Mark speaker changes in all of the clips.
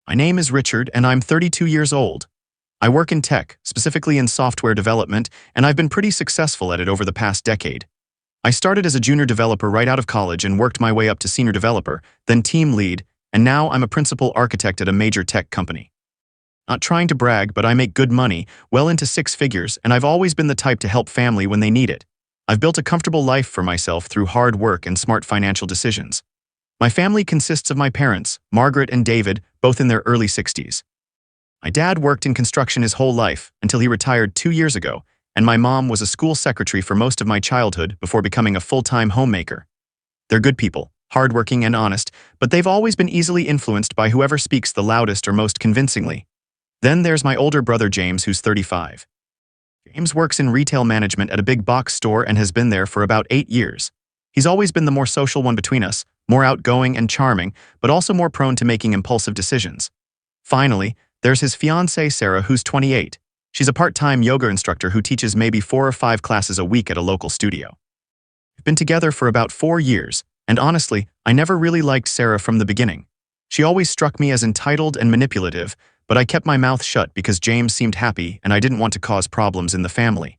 Speaker 1: My name is Richard, and I'm 32 years old. I work in tech, specifically in software development, and I've been pretty successful at it over the past decade. I started as a junior developer right out of college and worked my way up to senior developer, then team lead, and now I'm a principal architect at a major tech company. Not trying to brag, but I make good money, well into six figures, and I've always been the type to help family when they need it. I've built a comfortable life for myself through hard work and smart financial decisions. My family consists of my parents, Margaret and David, both in their early 60s. My dad worked in construction his whole life until he retired 2 years ago, and my mom was a school secretary for most of my childhood before becoming a full-time homemaker. They're good people, hardworking and honest, but they've always been easily influenced by whoever speaks the loudest or most convincingly. Then there's my older brother James, who's 35. James works in retail management at a big box store and has been there for about 8 years. He's always been the more social one between us, more outgoing and charming, but also more prone to making impulsive decisions. Finally, there's his fiancée Sarah, who's 28. She's a part-time yoga instructor who teaches maybe 4 or 5 classes a week at a local studio. We've been together for about 4 years, and honestly, I never really liked Sarah from the beginning. She always struck me as entitled and manipulative, but I kept my mouth shut because James seemed happy and I didn't want to cause problems in the family.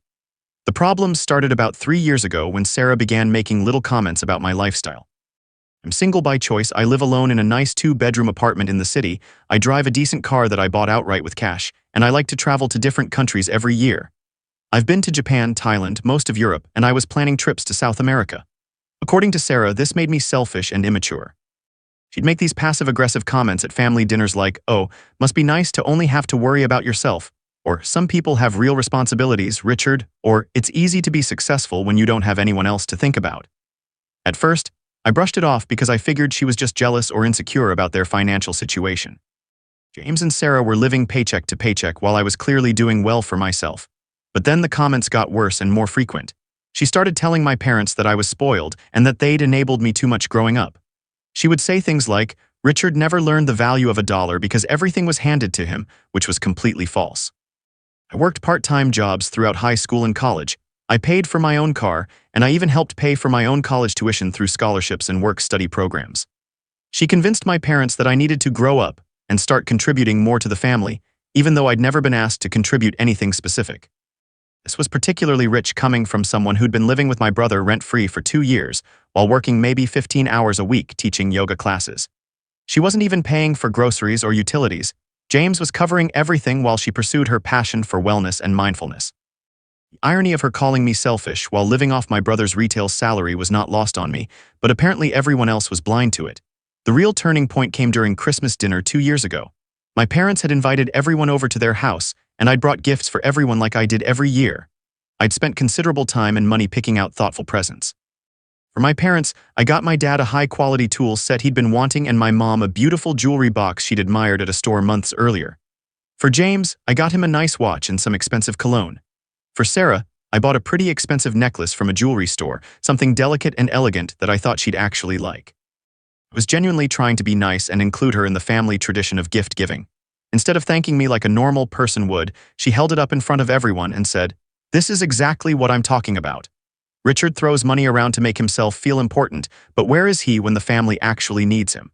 Speaker 1: The problems started about 3 years ago when Sarah began making little comments about my lifestyle. I'm single by choice. I live alone in a nice 2-bedroom apartment in the city. I drive a decent car that I bought outright with cash, and I like to travel to different countries every year. I've been to Japan, Thailand, most of Europe, and I was planning trips to South America. According to Sarah, this made me selfish and immature. She'd make these passive-aggressive comments at family dinners like, "Oh, must be nice to only have to worry about yourself," or "Some people have real responsibilities, Richard," or "It's easy to be successful when you don't have anyone else to think about." At first, I brushed it off because I figured she was just jealous or insecure about their financial situation. James and Sarah were living paycheck to paycheck while I was clearly doing well for myself. But then the comments got worse and more frequent. She started telling my parents that I was spoiled and that they'd enabled me too much growing up. She would say things like, "Richard never learned the value of a dollar because everything was handed to him," which was completely false. I worked part-time jobs throughout high school and college. I paid for my own car, and I even helped pay for my own college tuition through scholarships and work-study programs. She convinced my parents that I needed to grow up and start contributing more to the family, even though I'd never been asked to contribute anything specific. This was particularly rich coming from someone who'd been living with my brother rent-free for 2 years, while working maybe 15 hours a week teaching yoga classes. She wasn't even paying for groceries or utilities. James was covering everything while she pursued her passion for wellness and mindfulness. The irony of her calling me selfish while living off my brother's retail salary was not lost on me, but apparently everyone else was blind to it. The real turning point came during Christmas dinner 2 years ago. My parents had invited everyone over to their house, and I'd brought gifts for everyone like I did every year. I'd spent considerable time and money picking out thoughtful presents. For my parents, I got my dad a high-quality tool set he'd been wanting and my mom a beautiful jewelry box she'd admired at a store months earlier. For James, I got him a nice watch and some expensive cologne. For Sarah, I bought a pretty expensive necklace from a jewelry store, something delicate and elegant that I thought she'd actually like. I was genuinely trying to be nice and include her in the family tradition of gift giving. Instead of thanking me like a normal person would, she held it up in front of everyone and said, "This is exactly what I'm talking about. Richard throws money around to make himself feel important, but where is he when the family actually needs him?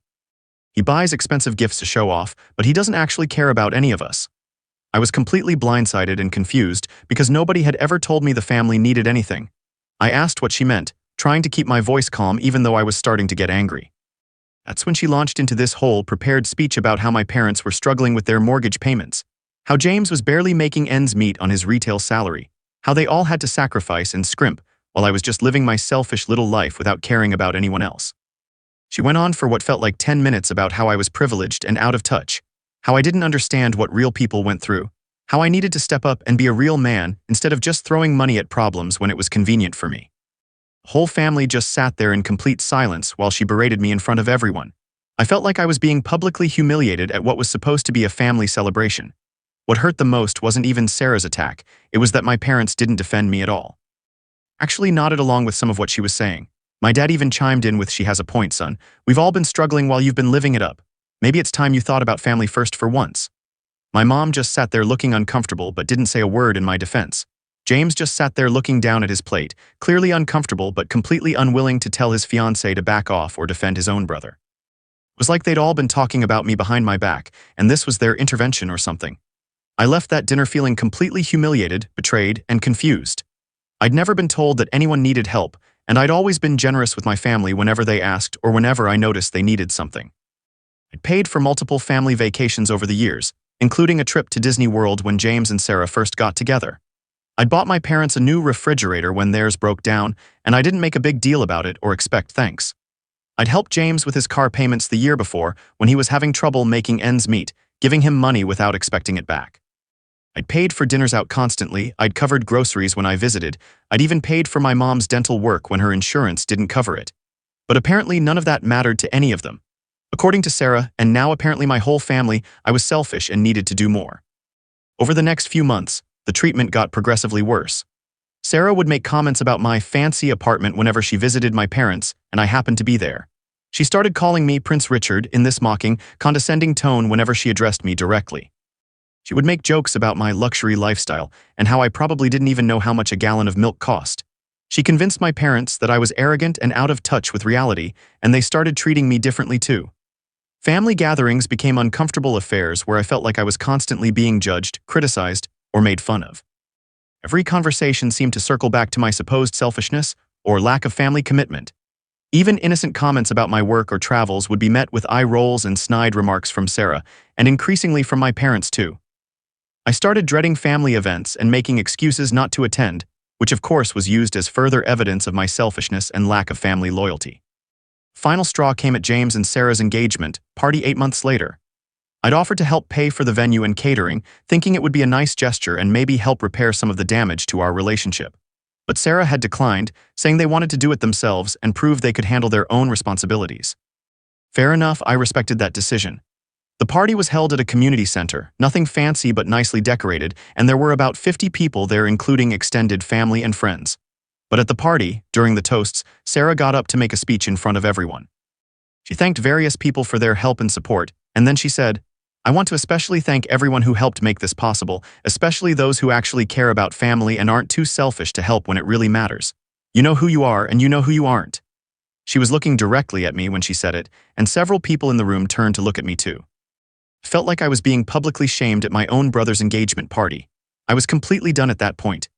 Speaker 1: He buys expensive gifts to show off, but he doesn't actually care about any of us." I was completely blindsided and confused because nobody had ever told me the family needed anything. I asked what she meant, trying to keep my voice calm even though I was starting to get angry. That's when she launched into this whole prepared speech about how my parents were struggling with their mortgage payments, how James was barely making ends meet on his retail salary, how they all had to sacrifice and scrimp while I was just living my selfish little life without caring about anyone else. She went on for what felt like 10 minutes about how I was privileged and out of touch, how I didn't understand what real people went through, how I needed to step up and be a real man instead of just throwing money at problems when it was convenient for me. The whole family just sat there in complete silence while she berated me in front of everyone. I felt like I was being publicly humiliated at what was supposed to be a family celebration. What hurt the most wasn't even Sarah's attack, it was that my parents didn't defend me at all. Actually nodded along with some of what she was saying. My dad even chimed in with, "She has a point, son. We've all been struggling while you've been living it up. Maybe it's time you thought about family first for once." My mom just sat there looking uncomfortable but didn't say a word in my defense. James just sat there looking down at his plate, clearly uncomfortable but completely unwilling to tell his fiancée to back off or defend his own brother. It was like they'd all been talking about me behind my back, and this was their intervention or something. I left that dinner feeling completely humiliated, betrayed, and confused. I'd never been told that anyone needed help, and I'd always been generous with my family whenever they asked or whenever I noticed they needed something. I'd paid for multiple family vacations over the years, including a trip to Disney World when James and Sarah first got together. I'd bought my parents a new refrigerator when theirs broke down, and I didn't make a big deal about it or expect thanks. I'd helped James with his car payments the year before when he was having trouble making ends meet, giving him money without expecting it back. I'd paid for dinners out constantly, I'd covered groceries when I visited, I'd even paid for my mom's dental work when her insurance didn't cover it. But apparently none of that mattered to any of them. According to Sarah, and now apparently my whole family, I was selfish and needed to do more. Over the next few months, the treatment got progressively worse. Sarah would make comments about my fancy apartment whenever she visited my parents, and I happened to be there. She started calling me Prince Richard in this mocking, condescending tone whenever she addressed me directly. She would make jokes about my luxury lifestyle and how I probably didn't even know how much a gallon of milk cost. She convinced my parents that I was arrogant and out of touch with reality, and they started treating me differently too. Family gatherings became uncomfortable affairs where I felt like I was constantly being judged, criticized, or made fun of. Every conversation seemed to circle back to my supposed selfishness or lack of family commitment. Even innocent comments about my work or travels would be met with eye rolls and snide remarks from Sarah, and increasingly from my parents too. I started dreading family events and making excuses not to attend, which of course was used as further evidence of my selfishness and lack of family loyalty. Final straw came at James and Sarah's engagement party 8 months later. I'd offered to help pay for the venue and catering, thinking it would be a nice gesture and maybe help repair some of the damage to our relationship. But Sarah had declined, saying they wanted to do it themselves and prove they could handle their own responsibilities. Fair enough, I respected that decision. The party was held at a community center, nothing fancy but nicely decorated, and there were about 50 people there including extended family and friends. But at the party, during the toasts, Sarah got up to make a speech in front of everyone. She thanked various people for their help and support, and then she said, "I want to especially thank everyone who helped make this possible, especially those who actually care about family and aren't too selfish to help when it really matters. You know who you are and you know who you aren't." She was looking directly at me when she said it, and several people in the room turned to look at me too. I felt like I was being publicly shamed at my own brother's engagement party. I was completely done at that point.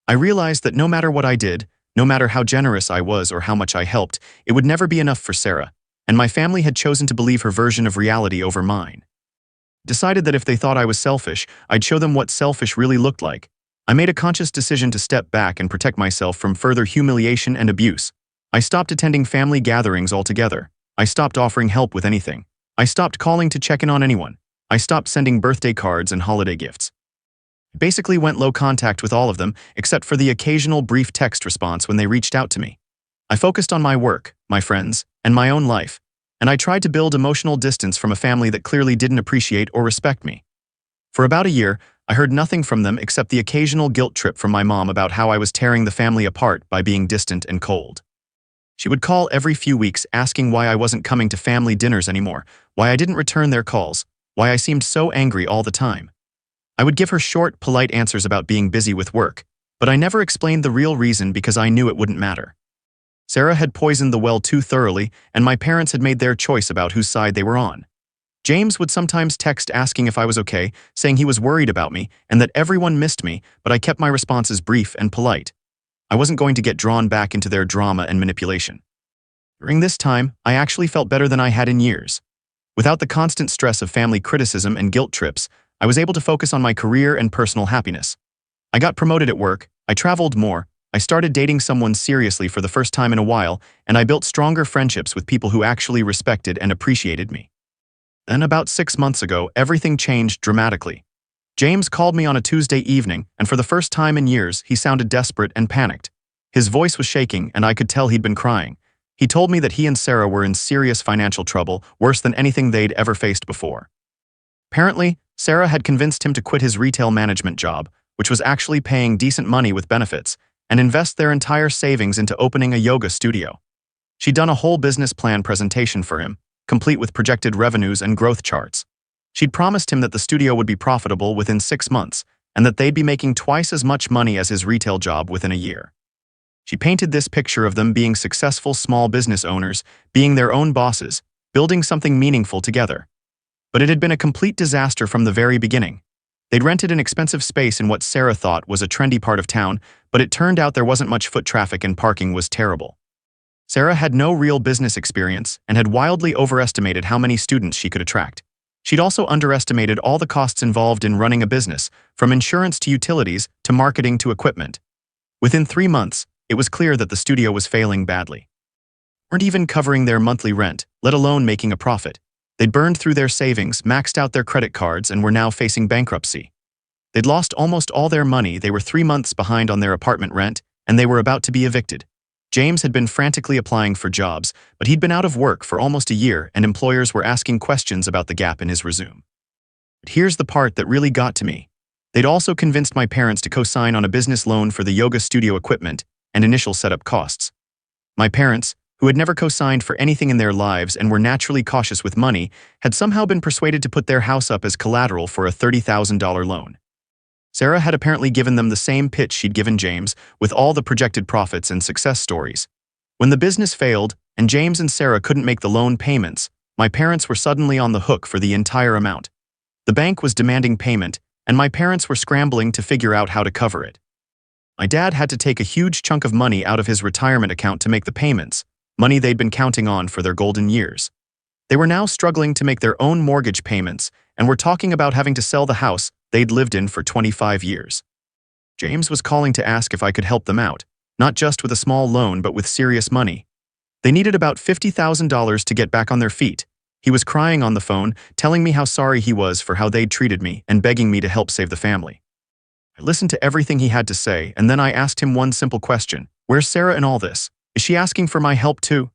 Speaker 1: I realized that no matter what I did, no matter how generous I was or how much I helped, it would never be enough for Sarah, and my family had chosen to believe her version of reality over mine. Decided that if they thought I was selfish, I'd show them what selfish really looked like. I made a conscious decision to step back and protect myself from further humiliation and abuse. I stopped attending family gatherings altogether. I stopped offering help with anything. I stopped calling to check in on anyone. I stopped sending birthday cards and holiday gifts. I basically went low contact with all of them, except for the occasional brief text response when they reached out to me. I focused on my work, my friends, and my own life, and I tried to build emotional distance from a family that clearly didn't appreciate or respect me. For about a year, I heard nothing from them except the occasional guilt trip from my mom about how I was tearing the family apart by being distant and cold. She would call every few weeks asking why I wasn't coming to family dinners anymore, why I didn't return their calls, why I seemed so angry all the time. I would give her short, polite answers about being busy with work, but I never explained the real reason because I knew it wouldn't matter. Sarah had poisoned the well too thoroughly, and my parents had made their choice about whose side they were on. James would sometimes text asking if I was okay, saying he was worried about me and that everyone missed me, but I kept my responses brief and polite. I wasn't going to get drawn back into their drama and manipulation. During this time, I actually felt better than I had in years. Without the constant stress of family criticism and guilt trips, I was able to focus on my career and personal happiness. I got promoted at work, I traveled more, I started dating someone seriously for the first time in a while, and I built stronger friendships with people who actually respected and appreciated me. Then about 6 months ago, everything changed dramatically. James called me on a Tuesday evening, and for the first time in years, he sounded desperate and panicked. His voice was shaking, and I could tell he'd been crying. He told me that he and Sarah were in serious financial trouble, worse than anything they'd ever faced before. Apparently, Sarah had convinced him to quit his retail management job, which was actually paying decent money with benefits, and invest their entire savings into opening a yoga studio. She'd done a whole business plan presentation for him, complete with projected revenues and growth charts. She'd promised him that the studio would be profitable within 6 months, and that they'd be making twice as much money as his retail job within a year. She painted this picture of them being successful small business owners, being their own bosses, building something meaningful together. But it had been a complete disaster from the very beginning. They'd rented an expensive space in what Sarah thought was a trendy part of town, but it turned out there wasn't much foot traffic and parking was terrible. Sarah had no real business experience and had wildly overestimated how many students she could attract. She'd also underestimated all the costs involved in running a business, from insurance to utilities to marketing to equipment. Within 3 months, it was clear that the studio was failing badly. They weren't even covering their monthly rent, let alone making a profit. They'd burned through their savings, maxed out their credit cards, and were now facing bankruptcy. They'd lost almost all their money, they were 3 months behind on their apartment rent, and they were about to be evicted. James had been frantically applying for jobs, but he'd been out of work for almost a year and employers were asking questions about the gap in his resume. But here's the part that really got to me. They'd also convinced my parents to co-sign on a business loan for the yoga studio equipment and initial setup costs. My parents, who had never co-signed for anything in their lives and were naturally cautious with money, had somehow been persuaded to put their house up as collateral for a $30,000 loan. Sarah had apparently given them the same pitch she'd given James, with all the projected profits and success stories. When the business failed, and James and Sarah couldn't make the loan payments, my parents were suddenly on the hook for the entire amount. The bank was demanding payment, and my parents were scrambling to figure out how to cover it. My dad had to take a huge chunk of money out of his retirement account to make the payments, money they'd been counting on for their golden years. They were now struggling to make their own mortgage payments, and were talking about having to sell the house they'd lived in for 25 years. James was calling to ask if I could help them out, not just with a small loan but with serious money. They needed about $50,000 to get back on their feet. He was crying on the phone, telling me how sorry he was for how they'd treated me and begging me to help save the family. I listened to everything he had to say, and then I asked him one simple question. Where's Sarah in all this? Is she asking for my help too?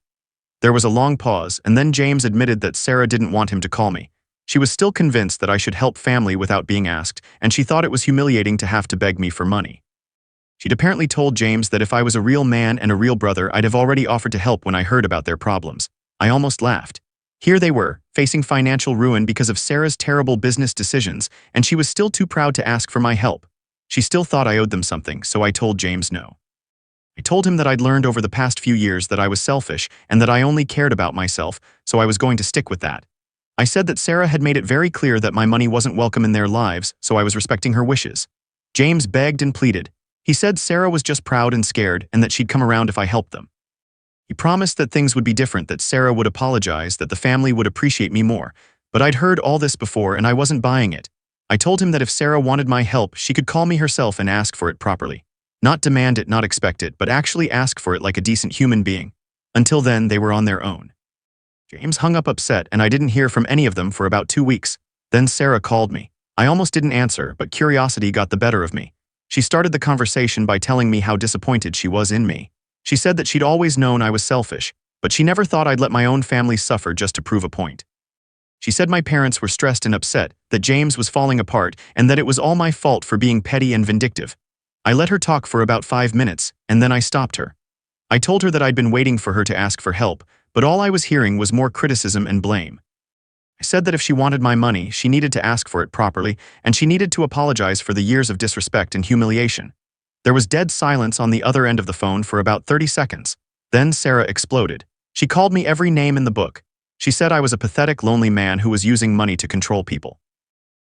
Speaker 1: There was a long pause, and then James admitted that Sarah didn't want him to call me. She was still convinced that I should help family without being asked, and she thought it was humiliating to have to beg me for money. She'd apparently told James that if I was a real man and a real brother, I'd have already offered to help when I heard about their problems. I almost laughed. Here they were, facing financial ruin because of Sarah's terrible business decisions, and she was still too proud to ask for my help. She still thought I owed them something, so I told James no. I told him that I'd learned over the past few years that I was selfish and that I only cared about myself, so I was going to stick with that. I said that Sarah had made it very clear that my money wasn't welcome in their lives, so I was respecting her wishes. James begged and pleaded. He said Sarah was just proud and scared and that she'd come around if I helped them. He promised that things would be different, that Sarah would apologize, that the family would appreciate me more. But I'd heard all this before and I wasn't buying it. I told him that if Sarah wanted my help, she could call me herself and ask for it properly. Not demand it, not expect it, but actually ask for it like a decent human being. Until then, they were on their own. James hung up upset, and I didn't hear from any of them for about 2 weeks. Then Sarah called me. I almost didn't answer, but curiosity got the better of me. She started the conversation by telling me how disappointed she was in me. She said that she'd always known I was selfish, but she never thought I'd let my own family suffer just to prove a point. She said my parents were stressed and upset, that James was falling apart, and that it was all my fault for being petty and vindictive. I let her talk for about 5 minutes, and then I stopped her. I told her that I'd been waiting for her to ask for help, but all I was hearing was more criticism and blame. I said that if she wanted my money, she needed to ask for it properly, and she needed to apologize for the years of disrespect and humiliation. There was dead silence on the other end of the phone for about 30 seconds. Then Sarah exploded. She called me every name in the book. She said I was a pathetic, lonely man who was using money to control people.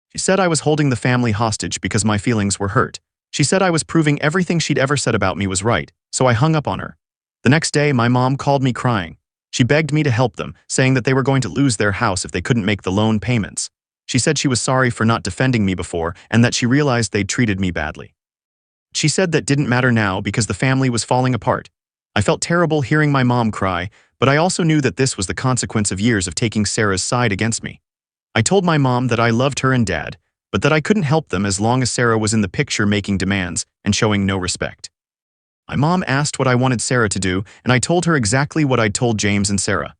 Speaker 1: She said I was holding the family hostage because my feelings were hurt. She said I was proving everything she'd ever said about me was right, so I hung up on her. The next day, my mom called me crying. She begged me to help them, saying that they were going to lose their house if they couldn't make the loan payments. She said she was sorry for not defending me before and that she realized they'd treated me badly. She said that didn't matter now because the family was falling apart. I felt terrible hearing my mom cry, but I also knew that this was the consequence of years of taking Sarah's side against me. I told my mom that I loved her and Dad, but that I couldn't help them as long as Sarah was in the picture making demands and showing no respect. My mom asked what I wanted Sarah to do, and I told her exactly what I'd told James and Sarah.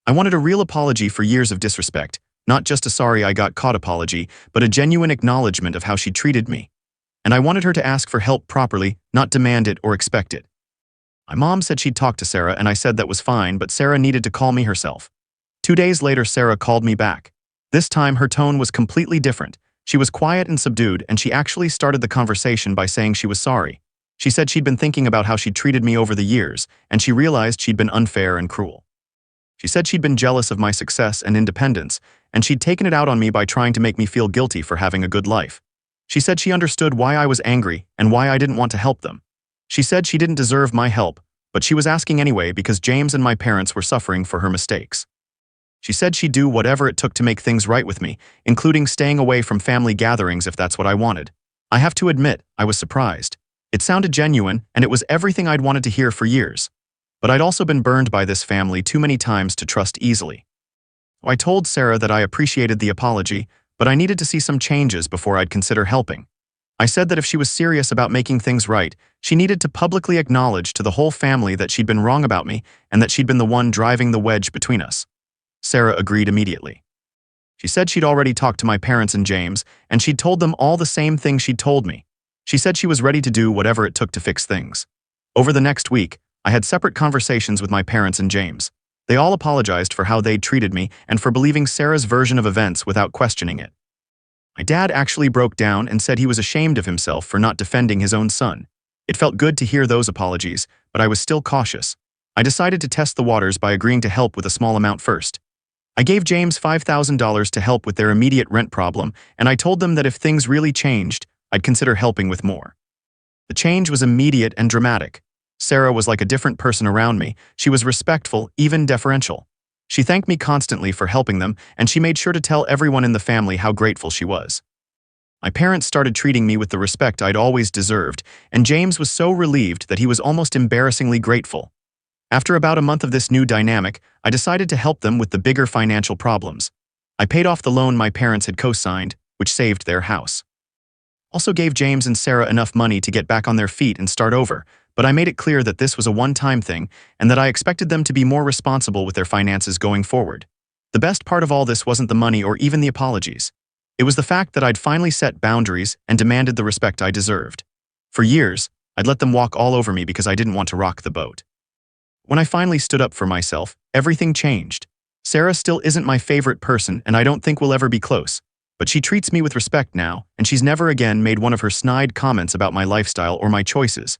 Speaker 1: I wanted a real apology for years of disrespect, not just a sorry I got caught apology, but a genuine acknowledgement of how she treated me. And I wanted her to ask for help properly, not demand it or expect it. My mom said she'd talk to Sarah, and I said that was fine, but Sarah needed to call me herself. 2 days later, Sarah called me back. This time, her tone was completely different. She was quiet and subdued, and she actually started the conversation by saying she was sorry. She said she'd been thinking about how she'd treated me over the years, and she realized she'd been unfair and cruel. She said she'd been jealous of my success and independence, and she'd taken it out on me by trying to make me feel guilty for having a good life. She said she understood why I was angry and why I didn't want to help them. She said she didn't deserve my help, but she was asking anyway because James and my parents were suffering for her mistakes. She said she'd do whatever it took to make things right with me, including staying away from family gatherings if that's what I wanted. I have to admit, I was surprised. It sounded genuine, and it was everything I'd wanted to hear for years. But I'd also been burned by this family too many times to trust easily. I told Sarah that I appreciated the apology, but I needed to see some changes before I'd consider helping. I said that if she was serious about making things right, she needed to publicly acknowledge to the whole family that she'd been wrong about me and that she'd been the one driving the wedge between us. Sarah agreed immediately. She said she'd already talked to my parents and James, and she'd told them all the same thing she'd told me. She said she was ready to do whatever it took to fix things. Over the next week, I had separate conversations with my parents and James. They all apologized for how they'd treated me and for believing Sarah's version of events without questioning it. My dad actually broke down and said he was ashamed of himself for not defending his own son. It felt good to hear those apologies, but I was still cautious. I decided to test the waters by agreeing to help with a small amount first. I gave James $5,000 to help with their immediate rent problem, and I told them that if things really changed, I'd consider helping with more. The change was immediate and dramatic. Sarah was like a different person around me. She was respectful, even deferential. She thanked me constantly for helping them, and she made sure to tell everyone in the family how grateful she was. My parents started treating me with the respect I'd always deserved, and James was so relieved that he was almost embarrassingly grateful. After about a month of this new dynamic, I decided to help them with the bigger financial problems. I paid off the loan my parents had co-signed, which saved their house. Also gave James and Sarah enough money to get back on their feet and start over, but I made it clear that this was a one-time thing and that I expected them to be more responsible with their finances going forward. The best part of all this wasn't the money or even the apologies. It was the fact that I'd finally set boundaries and demanded the respect I deserved. For years, I'd let them walk all over me because I didn't want to rock the boat. When I finally stood up for myself, everything changed. Sarah still isn't my favorite person, and I don't think we'll ever be close. But she treats me with respect now, and she's never again made one of her snide comments about my lifestyle or my choices.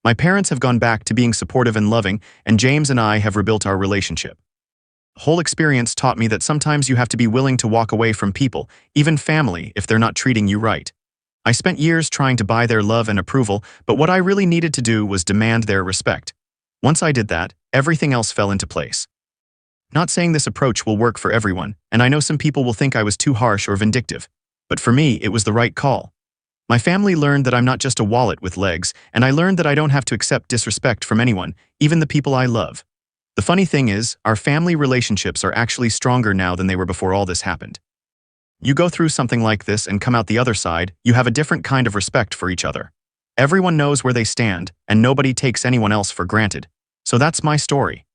Speaker 1: My parents have gone back to being supportive and loving, and James and I have rebuilt our relationship. The whole experience taught me that sometimes you have to be willing to walk away from people, even family, if they're not treating you right. I spent years trying to buy their love and approval, but what I really needed to do was demand their respect. Once I did that, everything else fell into place. Not saying this approach will work for everyone, and I know some people will think I was too harsh or vindictive, but for me, it was the right call. My family learned that I'm not just a wallet with legs, and I learned that I don't have to accept disrespect from anyone, even the people I love. The funny thing is, our family relationships are actually stronger now than they were before all this happened. You go through something like this and come out the other side, you have a different kind of respect for each other. Everyone knows where they stand, and nobody takes anyone else for granted. So that's my story.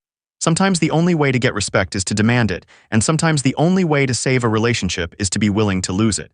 Speaker 1: Sometimes the only way to get respect is to demand it, and sometimes the only way to save a relationship is to be willing to lose it.